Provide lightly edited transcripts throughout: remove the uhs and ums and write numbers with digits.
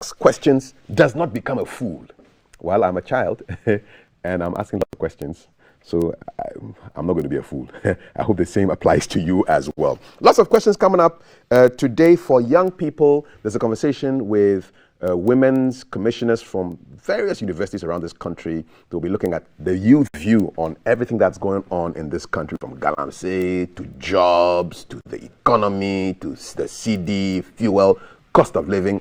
asks questions does not become a fool. Well, I'm a child and I'm asking lots of questions. So I'm not going to be a fool. I hope the same applies to you as well. Lots of questions coming up today for young people. There's a conversation with women's commissioners from various universities around this country. They'll be looking at the youth view on everything that's going on in this country, from galamsey to jobs to the economy to the CD, fuel, cost of living.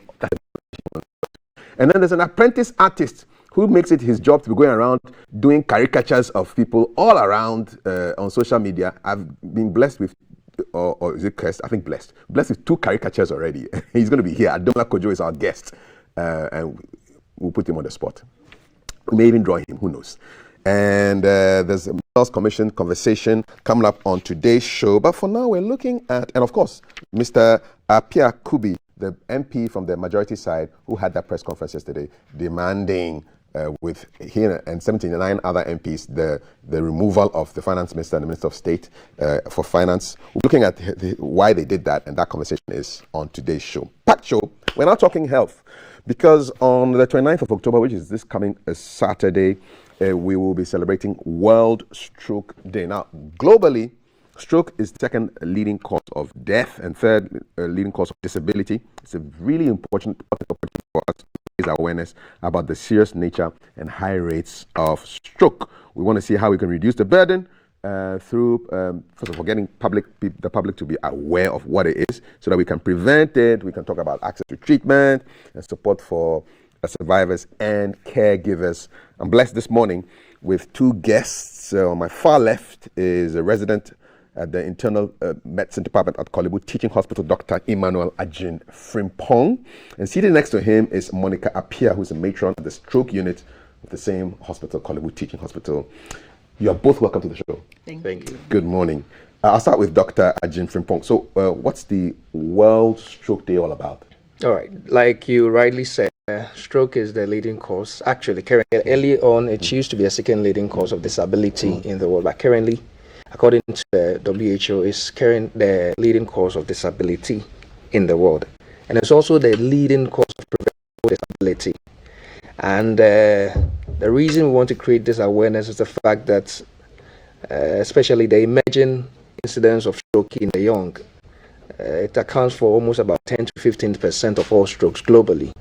And then there's an apprentice artist who makes it his job to be going around doing caricatures of people all around on social media. I've been blessed with, or is it cursed? I think blessed. Blessed with 2 caricatures already. He's going to be here. Adola Kojo is our guest, and we'll put him on the spot. We may even draw him, who knows. And there's a Minerals Commission conversation coming up on today's show. But for now, we're looking at, and of course, Mr. Appiah Kubi, the MP from the majority side, who had that press conference yesterday, demanding with him and 79 other MPs the removal of the finance minister and the minister of state for finance. We're looking at why they did that, and that conversation is on today's show. Packed show. We're now talking health, because on the 29th of October, which is this coming Saturday, we will be celebrating World Stroke Day. Now, globally, stroke is the second leading cause of death and third leading cause of disability. It's a really important opportunity for us to raise awareness about the serious nature and high rates of stroke. We want to see how we can reduce the burden through, first of all, getting the public to be aware of what it is so that we can prevent it. We can talk about access to treatment and support for survivors and caregivers. I'm blessed this morning with 2 guests. On my far left is a resident at the Internal Medicine Department at Korle Bu Teaching Hospital, Dr. Emmanuel Agyeing Frimpong. And seated next to him is Monica Appiah, who's a matron at the stroke unit of the same hospital, Korle Bu Teaching Hospital. You are both welcome to the show. Thank you. Good morning. I'll start with Dr. Agyeing Frimpong. So what's the World Stroke Day all about? All right. Like you rightly said, stroke is the leading cause. Actually, early on, it used to be a second leading cause of disability in the world. But currently, according to the WHO, it's the leading cause of disability in the world. And it's also the leading cause of preventable disability. And the reason we want to create this awareness is the fact that especially the emerging incidence of stroke in the young, it accounts for almost about 10 to 15% of all strokes globally.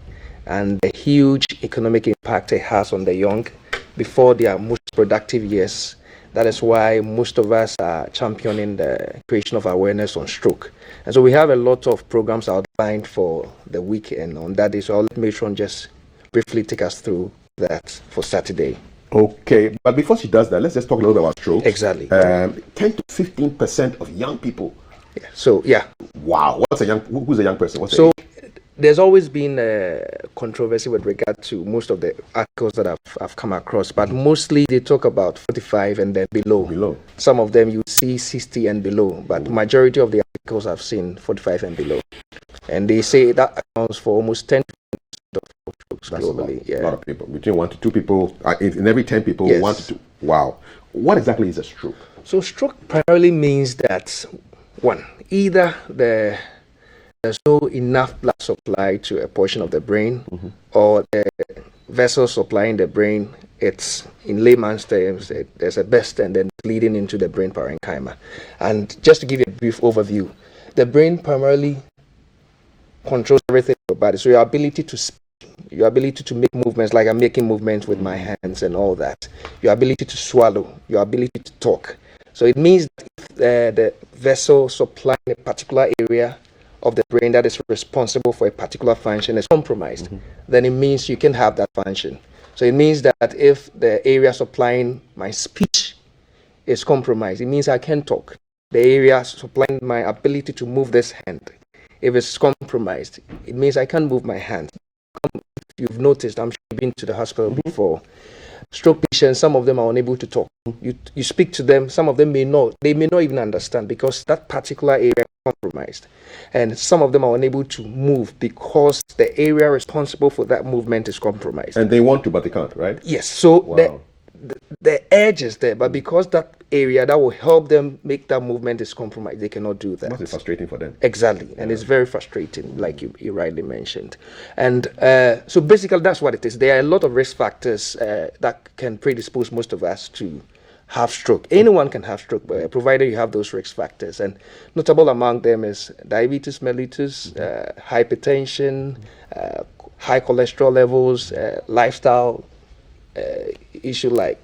And the huge economic impact it has on the young before their most productive years. That is why most of us are championing the creation of awareness on stroke. And so we have a lot of programs outlined for the weekend on that day. So I'll let Matron just briefly take us through that for Saturday. Okay, but before she does that, let's just talk a little bit about stroke. Exactly. 10 to 15% of young people. Yeah. So, yeah. Wow. Who's a young person? There's always been a controversy with regard to most of the articles that I've come across, but mostly they talk about 45 and then below. Some of them you see 60 and below, but majority of the articles I've seen 45 and below. And they say that accounts for almost 10% of strokes globally. A lot of people. Between 1 to 2 people, in every 10 people, yes. 1 to 2. Wow. What exactly is a stroke? So stroke primarily means that, one, either there's no enough blood supply to a portion of the brain, or the vessel supplying the brain, it's, in layman's terms, there's a burst and then leading into the brain parenchyma. And just to give you a brief overview, the brain primarily controls everything in your body. So your ability to speak, your ability to make movements, like I'm making movements with my hands and all that, your ability to swallow, your ability to talk. So it means that if the vessel supplying a particular area of the brain that is responsible for a particular function is compromised, then it means you can have that function. So it means that if the area supplying my speech is compromised, it means I can talk. The area supplying my ability to move this hand, if it's compromised, it means I can't move my hand. If you've noticed, I'm sure you've been to the hospital before. Stroke patients, some of them are unable to talk. You speak to them, some of them may not even understand because that particular area is compromised. And some of them are unable to move because the area responsible for that movement is compromised. And they want to, but they can't, right? Yes. So wow. the edge is there, but because that area that will help them make that movement is compromised, they cannot do that. Must be frustrating for them. Exactly, and it's very frustrating, like you rightly mentioned. And so basically, that's what it is. There are a lot of risk factors that can predispose most of us to have stroke. Anyone can have stroke, provided you have those risk factors. And notable among them is diabetes mellitus, hypertension, high cholesterol levels, lifestyle issue like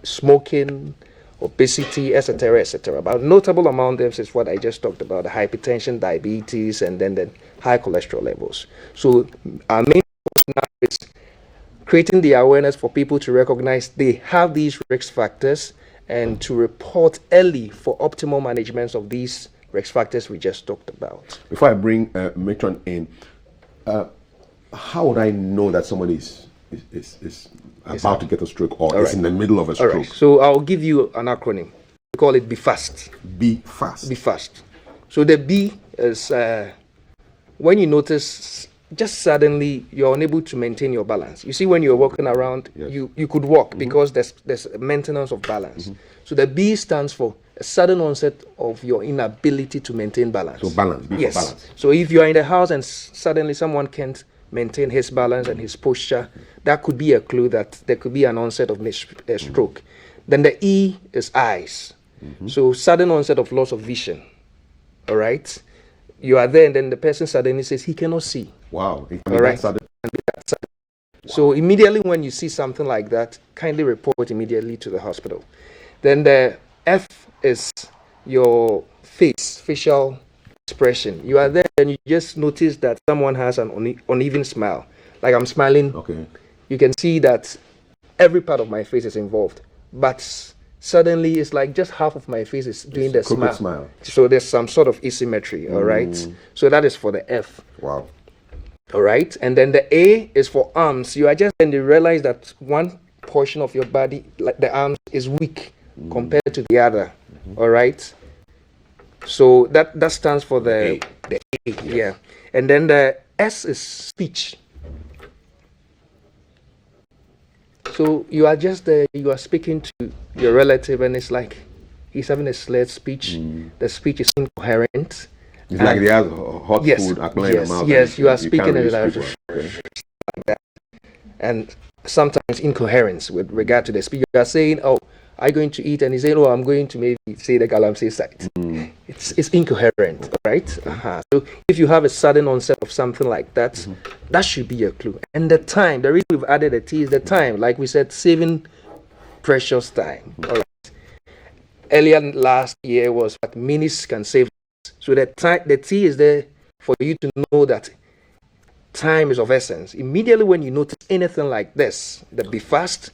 smoking, obesity, etc., etc. But notable among them is what I just talked about: the hypertension, diabetes, and then the high cholesterol levels. So our main focus now is creating the awareness for people to recognize they have these risk factors and to report early for optimal management of these risk factors we just talked about. Before I bring Matron in, how would I know that somebody is about to get a stroke or is in the middle of a stroke? All right. So I'll give you an acronym. We call it Be Fast. Be fast. Be Fast. So the B is when you notice just suddenly you're unable to maintain your balance. You see, when you're walking around, Yes. you could walk because there's a maintenance of balance. So the B stands for a sudden onset of your inability to maintain balance. So balance. B Yes. for balance. So if you are in the house and suddenly someone can't maintain his balance and his posture, that could be a clue that there could be an onset of stroke. Then the E is eyes. So sudden onset of loss of vision. All right. You are there and then the person suddenly says he cannot see. Wow. It can be All that right. sudden. So immediately when you see something like that, kindly report immediately to the hospital. Then the F is your facial expression. You are there and you just notice that someone has an uneven smile. Like I'm smiling. Okay. You can see that every part of my face is involved. But suddenly it's like just half of my face is doing the crooked smile. smile. So there's some sort of asymmetry, all right? So that is for the F. Wow. All right, and then the A is for arms. You are just and you realize that one portion of your body, like the arms, is weak compared to the other. All right, so that stands for the A. Yeah, and then the S is speech. So you are just there. You are speaking to your relative, and it's like he's having a slurred speech. The speech is incoherent. It's like they have hot Yes, food applying yes, in the mouth. yes, and you are can't speaking really in a speak well. Okay. and sometimes incoherence with regard to the speech. You are saying, "Oh, I'm going to eat," and he's saying, "Oh, I'm going to maybe say the galamsey side." It's incoherent, right? So if you have a sudden onset of something like that, that should be a clue. And the time, the reason we've added a T is the time. Like we said, saving precious time. All right. Earlier last year was what minutes can save. So the T is there for you to know that time is of essence. Immediately when you notice anything like this, Be Fast,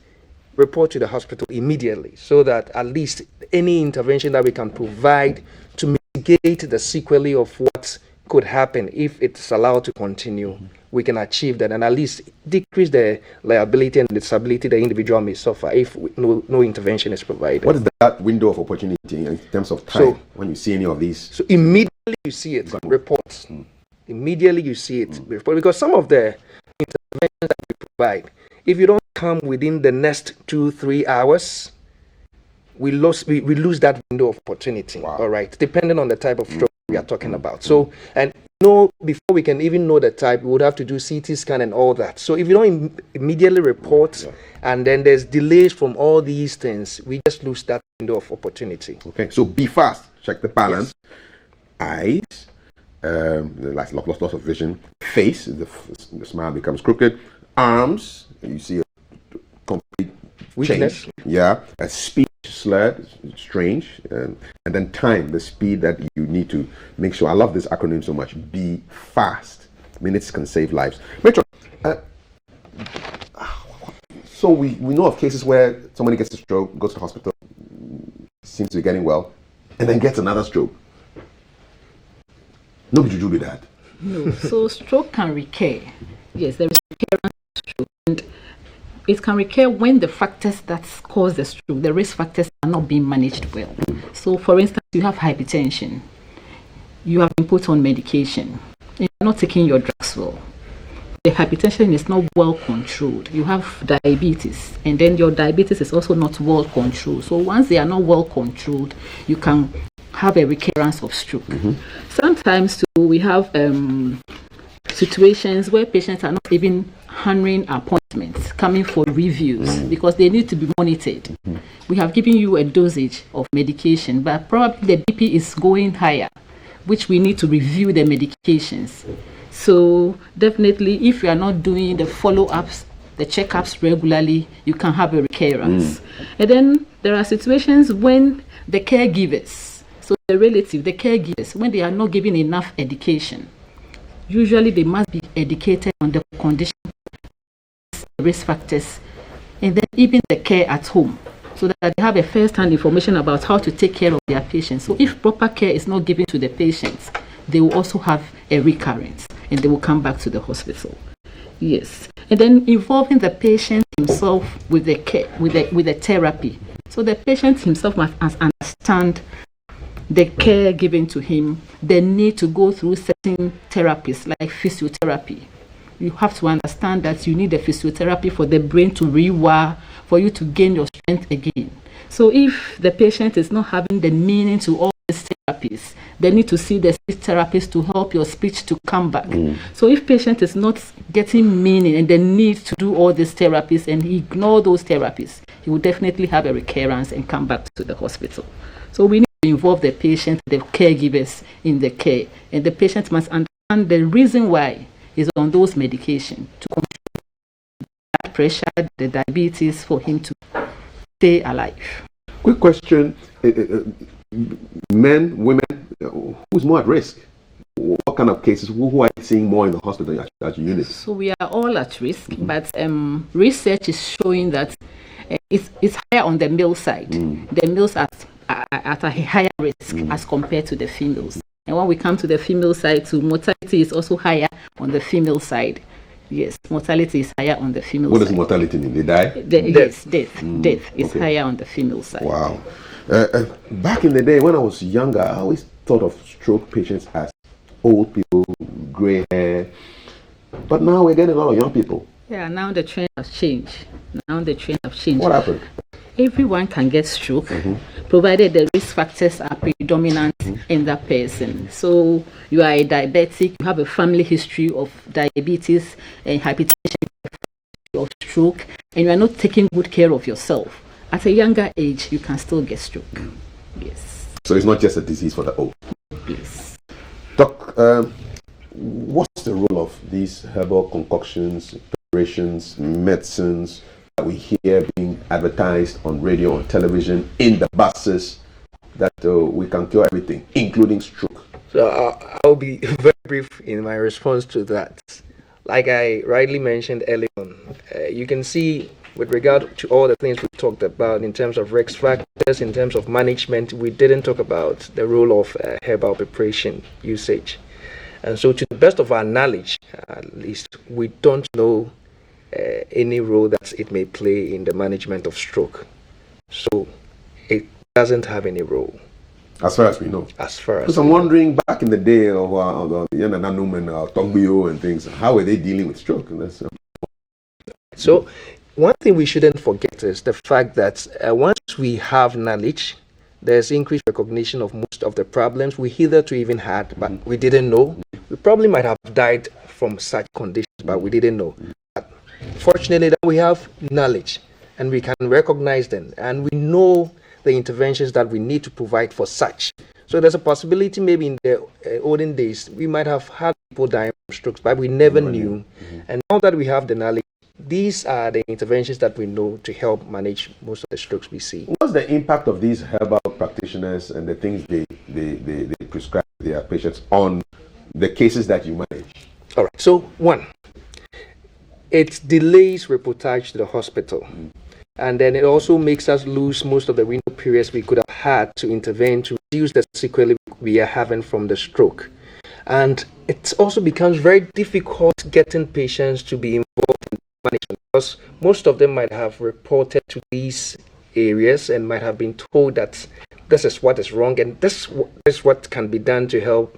report to the hospital immediately so that at least any intervention that we can provide to mitigate the sequelae of what could happen if it's allowed to continue, we can achieve that and at least decrease the liability and disability the individual may suffer if no intervention is provided. What is that window of opportunity in terms of time when you see any of these? So immediately you see it, report. Immediately you see it, report. Because some of the interventions that we provide, if you don't come within the next 2-3 hours, we lose that window of opportunity. Wow. All right, depending on the type of stroke we are talking about. So, and before we can even know the type, we would have to do CT scan and all that. So if you don't immediately report, and then there's delays from all these things, we just lose that window of opportunity. Okay, so Be Fast. Check the balance. Eyes, like loss of vision. Face, the smile becomes crooked. Arms, you see a complete Weakness. change. Yeah, a speech slurred, strange, and then time, the speed that you need to make sure. I love this acronym so much. Be Fast. Minutes can save lives. Metro, so we know of cases where somebody gets a stroke, goes to the hospital, seems to be getting well, and then gets another stroke. Nobody do with that. No, so stroke can recur. Yes, there is recurrence of stroke, and it can recur when the factors that cause the stroke, the risk factors, are not being managed well. So, for instance, you have hypertension, you have been put on medication, you're not taking your drugs well. the hypertension is not well controlled. You have diabetes, and then your diabetes is also not well controlled. So once they are not well controlled, you can have a recurrence of stroke. Sometimes too, we have situations where patients are not even honoring appointments, coming for reviews because they need to be monitored. We have given you a dosage of medication, but probably the BP is going higher, which we need to review the medications. So definitely, if you are not doing the follow-ups, the checkups regularly, you can have a recurrence. And then there are situations when the caregivers, so the relative, the caregivers, when they are not given enough education, usually they must be educated on the condition, risk factors, and then even the care at home, so that they have a first-hand information about how to take care of their patients. So if proper care is not given to the patients, they will also have a recurrence and they will come back to the hospital. Yes. And then involving the patient himself with the care, with the therapy. So the patient himself must understand the care given to him, the need to go through certain therapies like physiotherapy. You have to understand that you need a physiotherapy for the brain to rewire, for you to gain your strength again. So if the patient is not having the meaning to all these therapies, they need to see the speech therapist to help your speech to come back. So if patient is not getting meaning and the need to do all these therapies and he ignore those therapies, he will definitely have a recurrence and come back to the hospital. So we need to involve the patient, the caregivers in the care, and the patient must understand the reason why he's on those medications to control blood pressure, the diabetes, for him to stay alive. Quick question. Men, women, who's more at risk? What kind of cases? Who are you seeing more in the hospital at your unit? So we are all at risk, but research is showing that it's higher on the male side. The males are at a higher risk as compared to the females. And when we come to the female side, too, mortality is also higher on the female side. Yes, mortality is higher on the female side. What does mortality mean? They die? Yes, death is higher on the female side. Wow. Back in the day when I was younger, I always thought of stroke patients as old people, gray hair. But now we're getting a lot of young people. Yeah, now the trend has changed. What happened? Everyone can get stroke, provided the risk factors are predominant in that person. So you are a diabetic, you have a family history of diabetes and hypertension, of stroke, and you are not taking good care of yourself. At a younger age, you can still get stroke. Yes. So it's not just a disease for the old. Yes. Doc, what's the role of these herbal concoctions, preparations, medicines that we hear being advertised on radio, on television, in the buses, that we can cure everything, including stroke? So I'll be very brief in my response to that. Like I rightly mentioned earlier on, you can see with regard to all the things we talked about in terms of risk factors, in terms of management, we didn't talk about the role of herbal preparation usage. And so to the best of our knowledge, at least, we don't know any role that it may play in the management of stroke. So it doesn't have any role. As far as we know. As far as Because I'm wondering, back in the day of Yananum and Togbio and things, how were they dealing with stroke? And that's, So one thing we shouldn't forget is the fact that once we have knowledge, there's increased recognition of most of the problems we hitherto even had, but we didn't know. We probably might have died from such conditions, but we didn't know. But fortunately, that we have knowledge and we can recognize them, and we know the interventions that we need to provide for such. So there's a possibility maybe in the olden days we might have had people dying from strokes, but we never knew. And now that we have the knowledge, these are the interventions that we know to help manage most of the strokes we see. what's the impact of these herbal practitioners and the things they prescribe to their patients on the cases that you manage? All right. So one, it delays reportage to the hospital. And then it also makes us lose most of the window periods we could have had to intervene to reduce the sequelae we are having from the stroke. And it also becomes very difficult getting patients to be involved in management, because most of them might have reported to these areas and might have been told that this is what is wrong and this is what can be done to help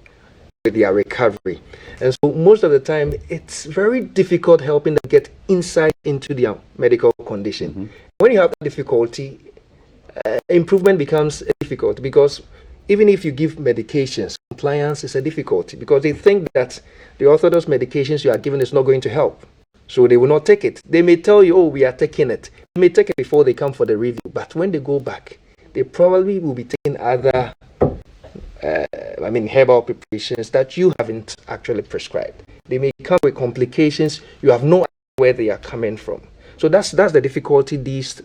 with their recovery. And so most of the time, it's very difficult helping them get insight into their medical condition. When you have that difficulty, improvement becomes difficult, because even if you give medications, compliance is a difficulty, because they think that the orthodox medications you are given is not going to help. So they will not take it. They may tell you, oh, we are taking it. They may take it before they come for the review. But when they go back, they probably will be taking other herbal preparations that you haven't actually prescribed. They may come with complications. You have no idea where they are coming from. So that's the difficulty these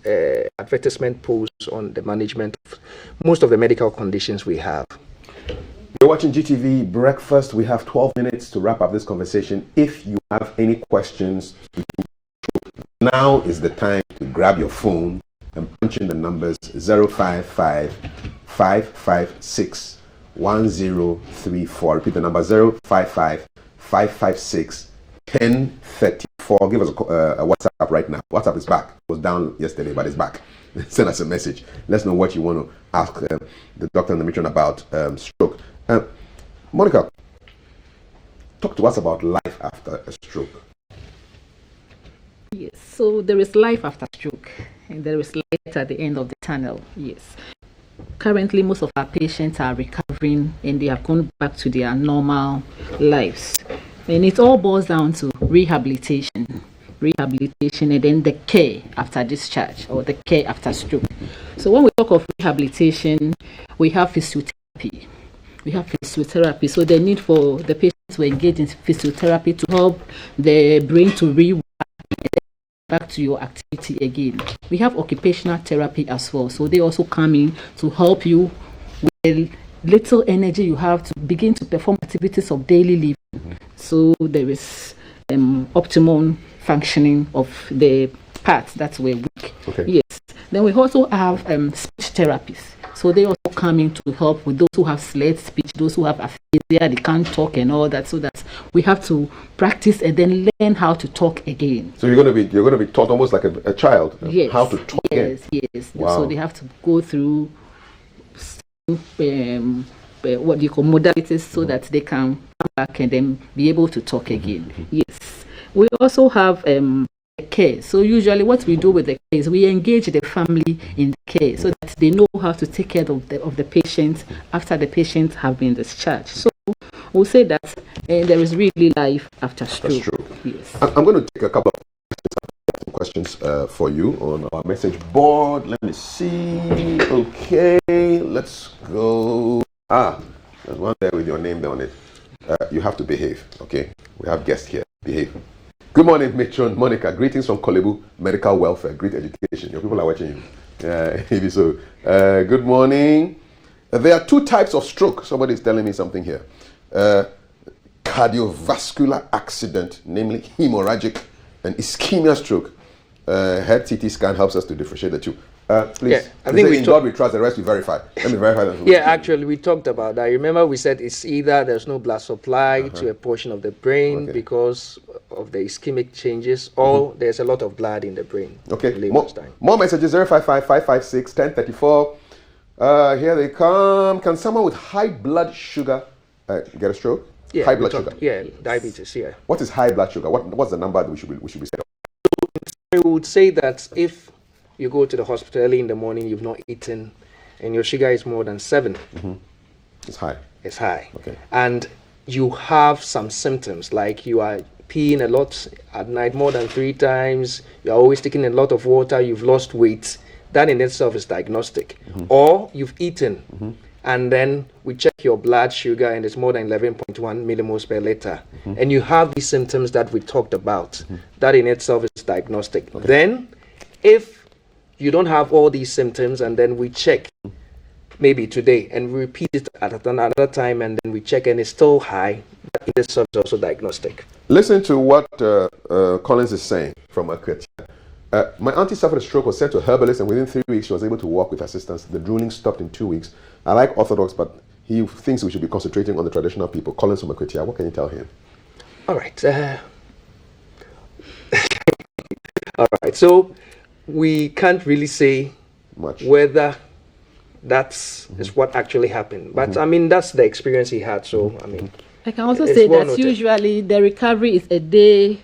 advertisement pose on the management of most of the medical conditions we have. You're watching GTV Breakfast. We have 12 minutes to wrap up this conversation. If you have any questions, now is the time to grab your phone and punch in the numbers 055 556 1034. Repeat the number 055 556 1034. Give us a WhatsApp right now. WhatsApp is back. It was down yesterday, but it's back. Send us a message. Let us know what you want to ask the doctor and the matron about stroke. Monica, talk to us about life after a stroke. Yes, so there is life after stroke, and there is light at the end of the tunnel. Yes. Currently, most of our patients are recovering and they have gone back to their normal lives. And it all boils down to rehabilitation, and then the care after discharge, or the care after stroke. So when we talk of rehabilitation, we have physiotherapy. So the need for the patients to engage in physiotherapy to help the brain to rewire back to your activity again. We have occupational therapy as well. So they also come in to help you with the little energy you have to begin to perform activities of daily living. So there is optimum functioning of the parts that were weak. Okay. Yes. Then we also have speech therapists. So they also come in to help with those who have slurred speech, those who have aphasia, they can't talk and all that. So that we have to practice and then learn how to talk again. So you're going to be taught almost like a child how to talk again. Yes. Wow. So they have to go through what you call modalities so that they can come back and then be able to talk again. Yes. We also have care. So usually what we do with the care is we engage the family in the care so that they know how to take care of the patient after the patient have been discharged. So we'll say that there is really life after stroke. Yes. I'm going to take a couple of questions for you on our message board. Let me see. Okay, let's go. There's one there with your name there on it. You have to behave. Okay, we have guests here. Behave. Good morning, Matron Monica. Greetings from Kolebu Medical Welfare. Great education. Your people are watching you. Maybe so. Good morning. There are two types of stroke. Somebody is telling me something here. Cardiovascular accident, namely hemorrhagic and ischemia stroke. Head CT scan helps us to differentiate the two. Please. Yeah, I think in God we trust, the rest we verify. Let me verify that. Yeah, actually, we talked about that. Remember, we said it's either there's no blood supply to a portion of the brain because of the ischemic changes, or there's a lot of blood in the brain. Okay. More messages. 055 556 1034. Here they come. Can someone with high blood sugar get a stroke? Yeah, high blood sugar. Yeah, diabetes. Yeah. What is high blood sugar? What's the number that we should be saying? We would say that if you go to the hospital early in the morning, you've not eaten, and your sugar is more than 7. It's high. It's high. Okay. And you have some symptoms, like you are peeing a lot at night, more than 3 times, you're always taking a lot of water, you've lost weight. That in itself is diagnostic. Or you've eaten, and then we check your blood sugar and it's more than 11.1 millimoles per liter. And you have these symptoms that we talked about. That in itself is diagnostic. Okay. Then, if you don't have all these symptoms, and then we check maybe today and we repeat it at another time, and then we check and it's still high, that in itself is also diagnostic. Listen to what Collins is saying from Akwetia. My auntie suffered a stroke, was sent to a herbalist, and within 3 weeks she was able to walk with assistance. The drooling stopped in 2 weeks. I like Orthodox, but he thinks we should be concentrating on the traditional people. Collins from Akwetia, what can you tell him? All right. All right. So we can't really say much whether that's is what actually happened. But I mean, that's the experience he had. So I mean, I can also It's say well that noted. usually the recovery is a day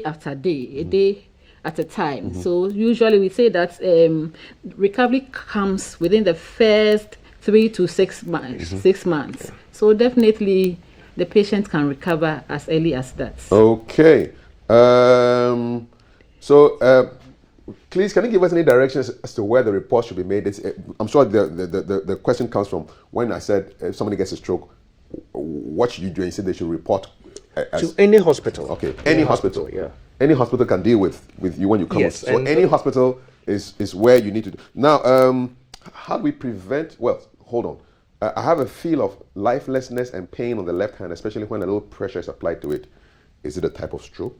after day, a day at a time. So usually we say that recovery comes within the first 3 to 6 months. 6 months. So definitely the patient can recover as early as that. Okay. So, please, can you give us any directions as to where the report should be made? I'm sure the question comes from when I said if somebody gets a stroke, what should you do? And you said they should report To any hospital. Okay, any hospital. Yeah. Any hospital can deal with you when you come. Yes, So and any hospital is where you need to do. Now, how do we prevent? Well, hold on. I have a feel of lifelessness and pain on the left hand, especially when a little pressure is applied to it. Is it a type of stroke?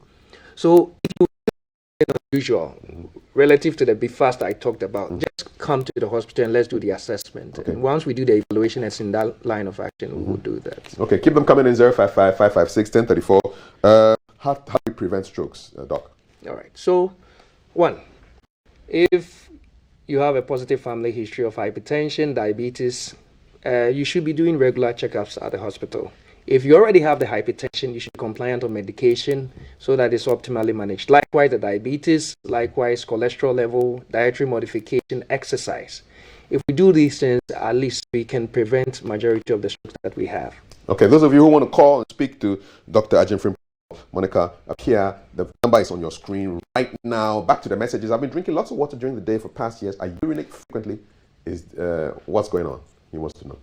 So if you unusual relative to the BFAST I talked about, just come to the hospital and let's do the assessment. Okay. And once we do the evaluation that's in that line of action, we will do that. Okay, keep them coming in 055 556 1034. How do we prevent strokes, Doc? All right. So, one, if you have a positive family history of hypertension, diabetes, you should be doing regular checkups at the hospital. If you already have the hypertension, you should be compliant on medication so that it's optimally managed. Likewise, the diabetes, likewise, cholesterol level, dietary modification, exercise. If we do these things, at least we can prevent majority of the strokes that we have. Okay, those of you who want to call and speak to Dr. Ajinfrim Monica up here, the number is on your screen right now. Back to the messages. I've been drinking lots of water during the day for past years. I urinate frequently. What's going on? He wants to know.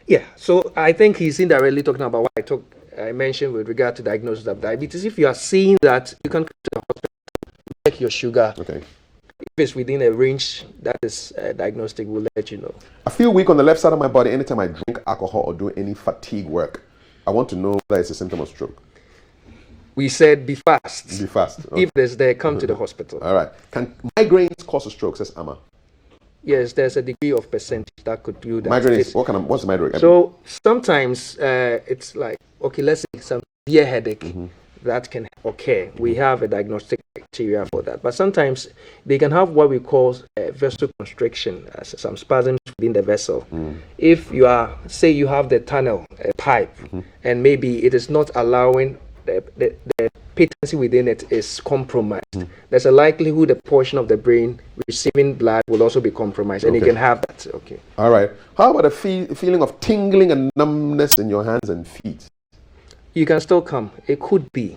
Yeah, so I think he's indirectly talking about what I mentioned with regard to diagnosis of diabetes. If you are seeing that, you can come to the hospital, check your sugar. Okay. If it's within a range that is diagnostic, we'll let you know. I feel weak on the left side of my body anytime I drink alcohol or do any fatigue work. I want to know whether it's a symptom of stroke. We said be fast. Be fast. Okay. If there's there, come to the hospital. All right. Can migraines cause a stroke, says Amma? Yes, there's a degree of percentage that could do that. Migraine is, what's the migraine? So sometimes it's like, okay, let's say some severe headache that can occur. We have a diagnostic criteria for that. But sometimes they can have what we call vasoconstriction, some spasms within the vessel. If you are, say you have the tunnel, a pipe, and maybe it is not allowing the patency within it is compromised. There's a likelihood a portion of the brain receiving blood will also be compromised, and you can have that. Okay. All right. How about a feeling of tingling and numbness in your hands and feet? You can still come. It could be